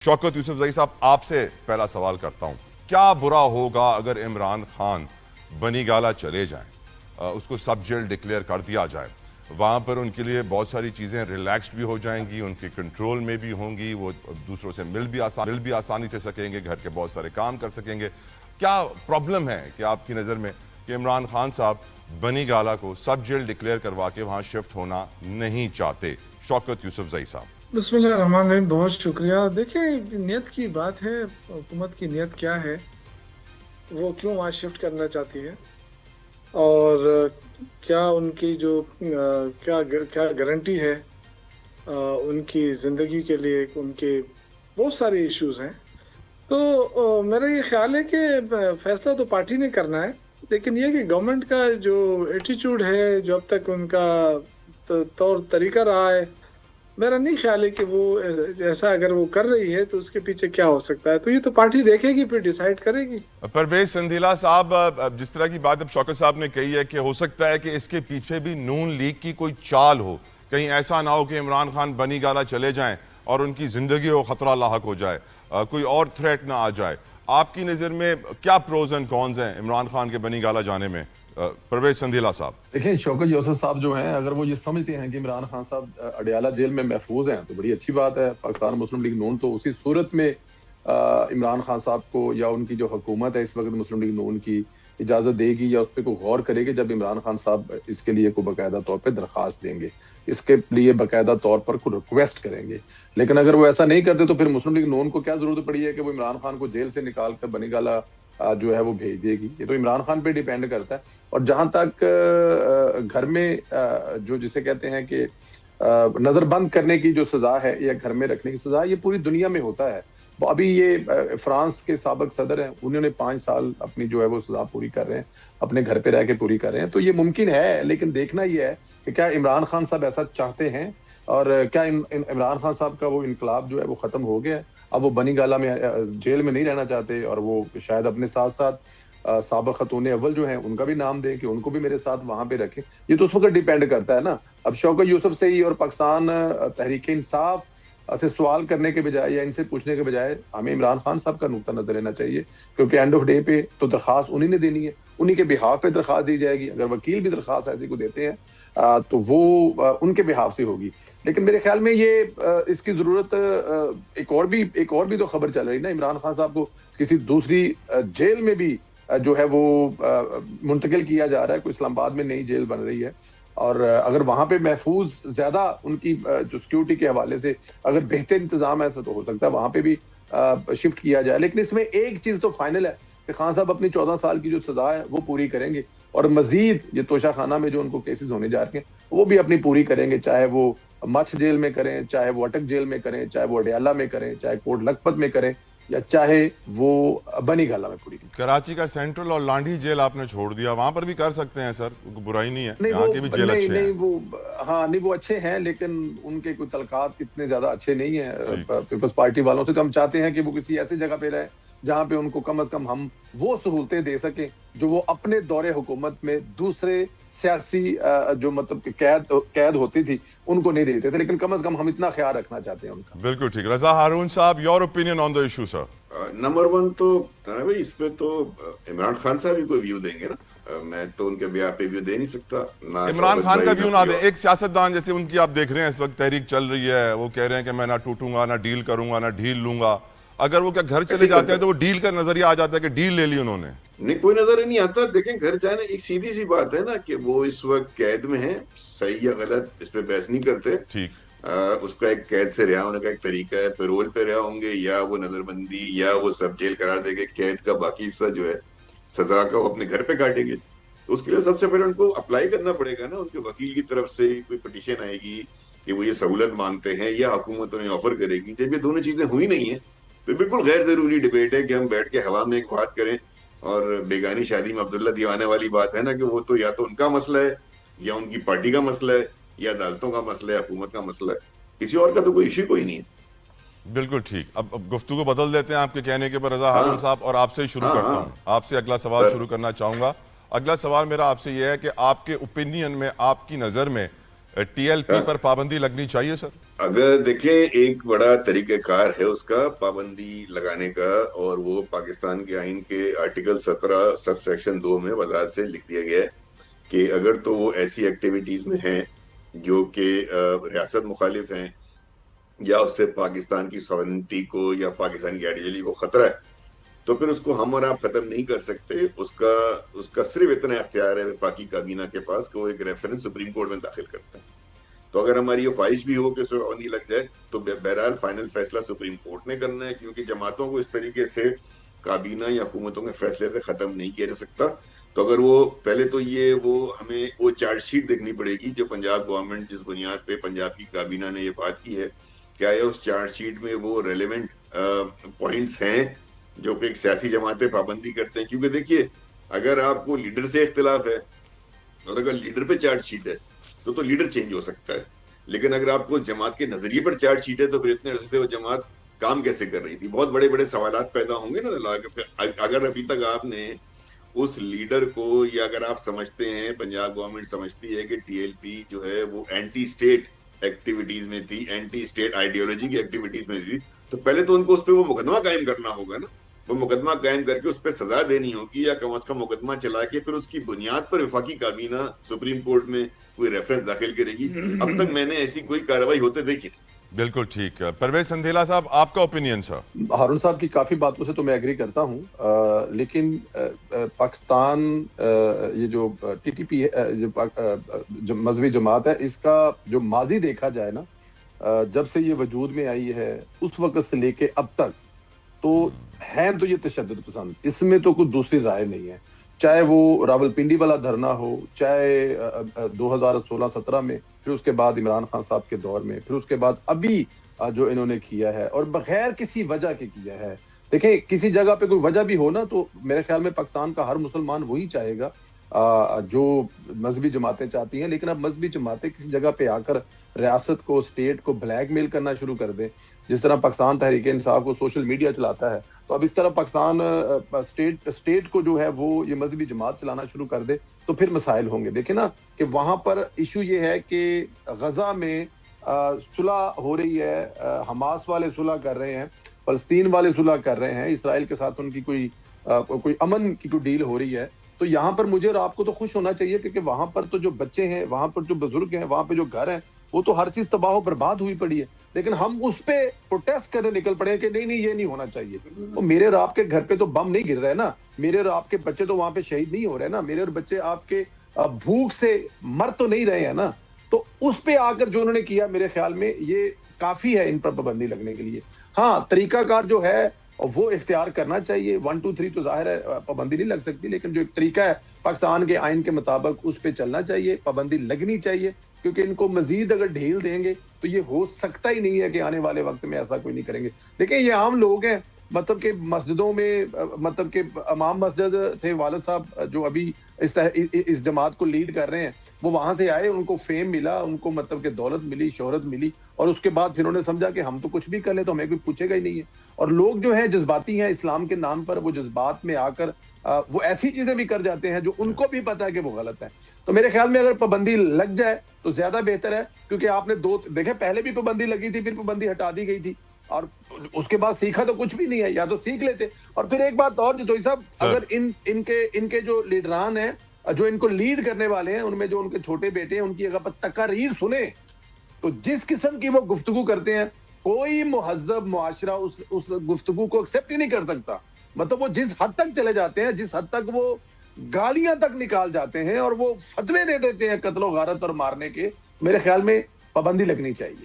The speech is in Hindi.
शौकत यूसुफजई साहब, आपसे पहला सवाल करता हूं, क्या बुरा होगा अगर इमरान खान बनी गाला चले जाएं, उसको सब जेल डिक्लेयर कर दिया जाए, वहां पर उनके लिए बहुत सारी चीज़ें रिलैक्स्ड भी हो जाएंगी, उनके कंट्रोल में भी होंगी, वो दूसरों से मिल भी आसानी से सकेंगे, घर के बहुत सारे काम कर सकेंगे। क्या प्रॉब्लम है कि आपकी नज़र में कि इमरान खान साहब बनी गाला को सब जेल डिक्लेयर करवा के वहां शिफ्ट होना नहीं चाहते? शौकत यूसुफजई साहब। बिस्मिल्लाहिर्रहमानिर्रहीम। बहुत शुक्रिया। देखिए, नियत की बात है। हुकूमत की नियत क्या है, वो क्यों वहाँ शिफ्ट करना चाहती है, और क्या उनकी जो क्या क्या गारंटी है उनकी ज़िंदगी के लिए। उनके बहुत सारे इश्यूज हैं। तो मेरा ये ख्याल है कि फैसला तो पार्टी ने करना है, लेकिन ये कि गवर्नमेंट का जो एटीट्यूड है, जो अब तक उनका तौर तरीका रहा है, मेरा नहीं ख्याल है कि वो ऐसा अगर वो कर रही है तो उसके पीछे क्या हो सकता है। तो ये तो पार्टी देखेगी, फिर डिसाइड करेगी। परवेज संधीला साहब, जिस तरह की बात अब शौकत साहब ने कही है कि हो सकता है कि इसके पीछे भी नून लीग की कोई चाल हो, कहीं ऐसा ना हो कि इमरान खान बनी गाला चले जाएं और उनकी जिंदगी को खतरा लाहक हो जाए, कोई और थ्रेट ना आ जाए। आपकी नज़र में क्या प्रोज एंड कॉन्स हैं इमरान खान के बनी गाला जाने में? परवेज संधीला साहब। देखिए, शौकत यूसुफ साहब जो हैं, अगर वो ये समझते हैं कि इमरान खान साहब अडियाला जेल में महफूज हैं तो बड़ी अच्छी बात है। पाकिस्तान मुस्लिम लीग नून तो उसी सूरत में इमरान खान साहब को या उनकी जो हुकूमत है इस वक्त मुस्लिम लीग नून की इजाज़त देगी या उस पर कोई गौर करेगी जब इमरान खान साहब इसके लिए कोई बाकायदा तौर पर दरख्वास्त देंगे, इसके लिए बाकायदा तौर पर कोई रिक्वेस्ट करेंगे। लेकिन अगर वो ऐसा नहीं करते तो फिर मुस्लिम लीग नून को क्या जरूरत पड़ी है कि वो इमरान खान को जेल से निकाल कर बनी गाला जो है वो भेज देगी। ये तो इमरान खान पे डिपेंड करता है। और जहां तक घर में जो जिसे कहते हैं कि नजरबंद करने की जो सजा है या घर में रखने की सजा, ये पूरी दुनिया में होता है। अभी ये फ्रांस के साबिक सदर हैं, उन्होंने 5 साल अपनी जो है वो सजा पूरी कर रहे हैं, अपने घर पे रह के पूरी कर रहे हैं। तो ये मुमकिन है, लेकिन देखना ये है कि क्या इमरान खान साहब ऐसा चाहते हैं और क्या इमरान खान साहब का वो इनकलाब जो है वो खत्म हो गया है। अब वो बनी गाला में जेल में नहीं रहना चाहते और वो शायद अपने साथ साथ साबिक खतून अव्वल जो हैं उनका भी नाम दें कि उनको भी मेरे साथ वहां पे रखें। ये तो उस वक्त डिपेंड करता है ना। अब शौकत यूसुफ से ही और पाकिस्तान तहरीक इंसाफ से सवाल करने के बजाय या इनसे पूछने के बजाय हमें इमरान खान साहब का नुक्ता नजर लेना चाहिए, क्योंकि एंड ऑफ डे पे तो दरख्वास्त उन्हीं ने देनी है, उन्हीं के बिहाफ पे दरख्वास्त दी जाएगी। अगर वकील भी दरख्वास्त ऐसी को देते हैं तो वो उनके बिहाफ से होगी। लेकिन मेरे ख्याल में ये इसकी जरूरत एक और भी तो खबर चल रही ना, इमरान खान साहब को किसी दूसरी जेल में भी जो है वो मुंतकिल किया जा रहा है। कोई इस्लामाबाद में नई जेल बन रही है और अगर वहां पे महफूज ज्यादा उनकी जो सिक्योरिटी के हवाले से अगर बेहतर इंतजाम है तो हो सकता है वहां पे भी शिफ्ट किया जाए। लेकिन इसमें एक चीज तो फाइनल है कि खान साहब अपनी 14 साल की जो सजा है वो पूरी करेंगे और मजीद ये तोशा खाना में जो उनको केसेस होने जा रहे हैं वो भी अपनी पूरी करेंगे, चाहे वो मच्छ जेल में करें, चाहे वो अटक जेल में करें, चाहे वो अडियाला में करें, चाहे कोट लखपत में करें, या चाहे वो बनी गाला में पूरी करें। कराची का सेंट्रल और लांडी जेल आपने छोड़ दिया, वहां पर भी कर सकते हैं सर, बुराई नहीं है, नहीं यहाँ वो के भी जेल अच्छे नहीं हैं। वो हाँ नहीं वो अच्छे हैं, लेकिन उनके कोई तलकात इतने ज्यादा अच्छे नहीं है पीपल्स पार्टी वालों से। तो हम चाहते हैं कि वो किसी ऐसी जगह पे रहे जहाँ पे उनको कम से कम हम वो सहूलतें दे सकें जो वो अपने दौरे हुकूमत में दूसरे सियासी जो मतलब कैद होती थी उनको नहीं देते थे। लेकिन कम से कम हम इतना ख्याल रखना चाहते हैं उनका। बिल्कुल ठीक। रजा हारून साहब, your opinion on the issue sir? Number one तो भाई इस पे तो इमरान खान साहब ही कोई व्यू देंगे ना, मैं तो उनके ब्याह पे व्यू दे नहीं सकता ना। इमरान खान का व्यू ना दे, एक सियासतदान जैसे उनकी आप देख रहे हैं इस वक्त तहरीक चल रही है, वो कह रहे हैं कि मैं ना टूटूंगा, ना डील करूंगा, ना ढील लूंगा। अगर वो क्या घर चले जाते हैं तो वो डील का नजरिया आ जाता है कि डील ले ली उन्होंने। नहीं, कोई नजर ही नहीं आता। देखें, घर जाने एक सीधी सी बात है ना कि वो इस वक्त कैद में है, सही या गलत इस पे बहस नहीं करते। ठीक। उसका एक कैद से रिहा होने का एक तरीका है, पैरोल पे रिहा होंगे या वो नजरबंदी या वो सब जेल करार देंगे, कैद का बाकी हिस्सा जो है सजा का वो अपने घर पे काटेंगे। तो उसके लिए सबसे पहले उनको अप्लाई करना पड़ेगा ना, उनके वकील की तरफ से कोई पिटीशन आएगी कि वो ये सहूलत मांगते हैं या हुकूमत उन्हें ऑफर करेगी। जब ये दोनों चीजें हुई नहीं है तो बिल्कुल गैर जरूरी डिबेट है कि हम बैठ के हवा में एक बात करें। और बेगानी शादी में अब्दुल्ला दीवाने वाली बात है ना कि वो तो या तो उनका मसला है या उनकी पार्टी का मसला है या अदालतों का मसला है, हुकूमत का मसला है, किसी और का तो कोई इश्यू कोई नहीं है। बिल्कुल ठीक। अब गुफ्तगू बदल देते हैं आपके कहने के ऊपर रजा हारून साहब, और आपसे ही शुरू हाँ करता हाँ हूँ। आपसे अगला सवाल शुरू करना चाहूंगा। अगला सवाल मेरा आपसे यह है कि आपके ओपिनियन में, आपकी नजर में टीएलपी पर पाबंदी लगनी चाहिए सर? अगर देखें, एक बड़ा तरीक़ेकार है उसका पाबंदी लगाने का, और वो पाकिस्तान के आइन के आर्टिकल 17 सब सेक्शन 2 में वजाहत से लिख दिया गया है कि अगर तो वो ऐसी एक्टिविटीज में हैं जो कि रियासत मुखालिफ हैं, या उससे पाकिस्तान की सॉवरेनिटी को या पाकिस्तान की आइडियोलॉजी को खतरा है, तो फिर उसको हम और आप खत्म नहीं कर सकते। उसका उसका सिर्फ इतना इख्तियार है वफाकी काबीना के पास कि वो एक रेफरेंस सुप्रीम कोर्ट में दाखिल करते हैं। तो अगर हमारी ये ख्वाहिश भी हो कि उसमें पाबंदी लग जाए, तो बहरहाल फाइनल फैसला सुप्रीम कोर्ट ने करना है, क्योंकि जमातों को इस तरीके से काबीना या हुकूमतों के फैसले से खत्म नहीं किया जा सकता। तो अगर वो पहले तो ये वो हमें वो चार्जशीट देखनी पड़ेगी जो पंजाब गवर्नमेंट जिस बुनियाद पे पंजाब की काबीना ने ये बात की है, क्या है उस चार्जशीट में वो रेलेवेंट पॉइंट्स हैं जो कि एक सियासी जमातें पाबंदी करते हैं। क्योंकि देखिए, अगर आपको लीडर से इख्तिलाफ है और अगर लीडर पे चार्जशीट है तो लीडर चेंज हो सकता है, लेकिन अगर आपको जमात के नजरिए पर चार्जशीट है तो फिर इतने अर्से से वो जमात काम कैसे कर रही थी, बहुत बड़े बड़े सवालात पैदा होंगे ना। अगर अभी तक आपने उस लीडर को, या अगर आप समझते हैं, पंजाब गवर्नमेंट समझती है कि टीएलपी जो है वो एंटी स्टेट एक्टिविटीज में थी, एंटी स्टेट आइडियोलॉजी की एक्टिविटीज में थी, तो पहले तो उनको उस पर वो मुकदमा कायम करना होगा ना। वो मुकदमा कायम करके उस पर सजा देनी होगी, या कम अज कम मुकदमा चला के फिर उसकी बुनियाद पर वफाकी काबीना सुप्रीम कोर्ट में कोई रेफरेंस दाखिल करेगी। अब तक मैंने ऐसी कोई कार्रवाई होते देखी नहीं। बिल्कुल ठीक है। परवेज संधेला साहब, आपका ओपिनियन सर? हारून साहब की काफ़ी बातों से तो मैं एग्री करता हूँ, लेकिन पाकिस्तान ये जो टीटीपी जो मजहबी जमात है, इसका जो माजी देखा जाए ना, जब से ये वजूद में आई है उस वक्त से लेके अब तक, तो है तो ये तशद्दुद पसंद, इसमें तो कुछ दूसरी राय नहीं है। चाहे वो रावलपिंडी वाला धरना हो, चाहे 2016-17 में, फिर उसके बाद इमरान खान साहब के दौर में, फिर उसके बाद अभी जो इन्होंने किया है, और बगैर किसी वजह के किया है। देखें, किसी जगह पे कोई वजह भी हो ना, तो मेरे ख्याल में पाकिस्तान का हर मुसलमान वही चाहेगा जो मजहबी जमातें चाहती हैं। लेकिन अब मजहबी जमातें किसी जगह पे आकर रियासत को, स्टेट को ब्लैकमेल करना शुरू कर दें, जिस तरह पाकिस्तान तहरीक इंसाफ को सोशल मीडिया चलाता है, तो अब इस तरह पाकिस्तान स्टेट को जो है वो ये मजहबी जमात चलाना शुरू कर दे, तो फिर मसाइल होंगे। देखें ना कि वहाँ पर इशू ये है कि गजा में सुलह हो रही है, हमास वाले सुलह कर रहे हैं, फलस्तीन वाले सुलह कर रहे हैं, इसराइल के साथ उनकी कोई अमन की कोई डील हो रही है। तो यहाँ पर मुझे और आपको तो खुश होना चाहिए, क्योंकि वहां पर तो जो बच्चे हैं, वहां पर जो बुजुर्ग हैं, वहां पे जो घर हैं, वो तो हर चीज तबाह बर्बाद हुई पड़ी है। लेकिन हम उस पे प्रोटेस्ट करने निकल पड़े कि नहीं नहीं ये नहीं होना चाहिए। तो मेरे और आपके घर पे तो बम नहीं गिर रहे ना, मेरे और आपके बच्चे तो वहां पे शहीद नहीं हो रहे ना, मेरे और बच्चे आपके भूख से मर तो नहीं रहे हैं ना। तो उस पे आकर जो उन्होंने किया, मेरे ख्याल में ये काफी है इन पर पाबंदी लगने के लिए। हाँ, तरीकाकार जो है वो इख्तियार करना चाहिए। 1 2 3 तो जाहिर है पाबंदी नहीं लग सकती, लेकिन जो एक तरीका है पाकिस्तान के आइन के मुताबिक उस पर चलना चाहिए, पाबंदी लगनी चाहिए। क्योंकि इनको मजीद अगर ढील देंगे तो ये हो सकता ही नहीं है कि आने वाले वक्त में ऐसा कोई नहीं करेंगे। देखिए, ये आम लोग हैं, मतलब कि मस्जिदों में, मतलब कि इमाम मस्जिद थे वालिद साहब जो अभी इस जमात को लीड कर रहे हैं, वो वहां से आए, उनको फेम मिला, उनको मतलब कि दौलत मिली, शोहरत मिली, और उसके बाद फिर उन्होंने समझा कि हम तो कुछ भी कर ले तो हमें कोई पूछेगा ही नहीं है। और लोग जो हैं जज्बाती हैं, इस्लाम के नाम पर वो जज्बात में आकर वो ऐसी चीजें भी कर जाते हैं जो उनको भी पता है कि वो गलत है। तो मेरे ख्याल में अगर पाबंदी लग जाए तो ज्यादा बेहतर है, क्योंकि आपने देखे पहले भी पाबंदी लगी थी, फिर पाबंदी हटा दी गई थी, और उसके बाद सीखा तो कुछ भी नहीं है, या तो सीख लेते। और फिर एक बात और जो साहब, अगर इनके जो लीडरान हैं, जो इनको लीड करने वाले हैं, उनमें जो उनके छोटे बेटे हैं, उनकी अगर तकारीर सुने तो जिस किस्म की वो गुफ्तगू करते हैं, कोई मुहज्जब मुआशरा उस गुफ्तगू को एक्सेप्ट ही नहीं कर सकता। मतलब वो जिस हद तक चले जाते हैं, जिस हद तक वो गालियां तक निकाल जाते हैं और वो फतवे दे देते हैं कत्लो गारत और मारने के, मेरे ख्याल में पाबंदी लगनी चाहिए।